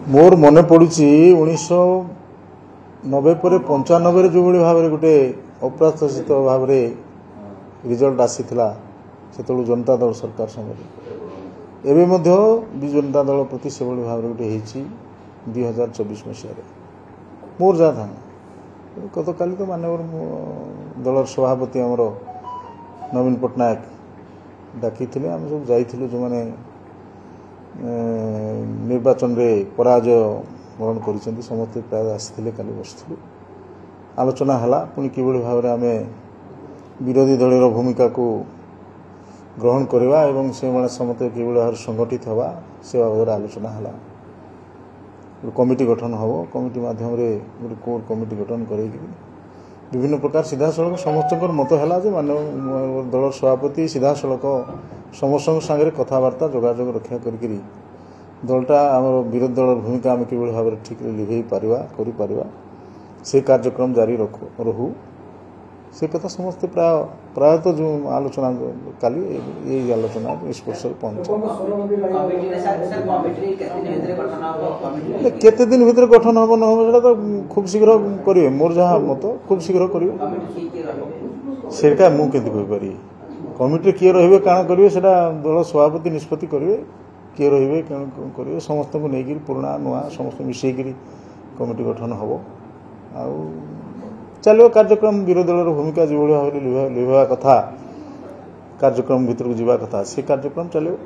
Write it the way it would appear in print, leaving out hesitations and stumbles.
मोर मन पड़ी 1990 पर 95 जो भाव में गोटे अप्रत्याशित भाव में रिजल्ट आसी से जनता दल सरकार समय एवं विजु जनता दल प्रति से भाव में गोटे 2024 मसीह मोर जहाँ था गत काली तो मानव दल सभापति आमर नवीन पट्टनायक डाकी आम सब जाइलु जो मैंने निर्वाचन रे पराजय वरण कर समस्त प्राय आसी काली बसलु आलोचना है पुणी कि भाव में आम विरोधी दलर भूमिका को ग्रहण करवा एवं से समस्त कि भाव संगठित हवा से बाबद आलोचना है कमिटी गठन हम कमिटी मध्यम गोटे कोर कमिटी गठन कर विभिन्न प्रकार सीधा सड़क समस्त मत है मानव दल सभापति सीधा सड़क समस्त सागर कथबार्ता जोगाजोग रक्षा करी दलटा आम विरोधी दल भूमिका आम कि भाव में ठीक लिभे पार से कार्यक्रम जारी रहू से कथा समस्त प्रायतः जो आलोचना काली यही आलोचना निष्कर्ष पहुंचे केते दिन भितर गठन हम न हम तो खूब शीघ्र करेंगे मोर जहाँ मत खूब शीघ्र करेंगे सेटा मुझे कहीपरि कमिटी किए रे काण करेंगे से दल सभापति निष्पत्ति करेंगे किए रे करेंगे समस्त को लेकिन पुराना नुआ समस्त मिसेक कमिटी गठन हम आउ चलो कार्यक्रम विरोधी दल भूमिका जो भाव में लिभा कथा कार्यक्रम भीतर को जावा कथा से कार्यक्रम चलो।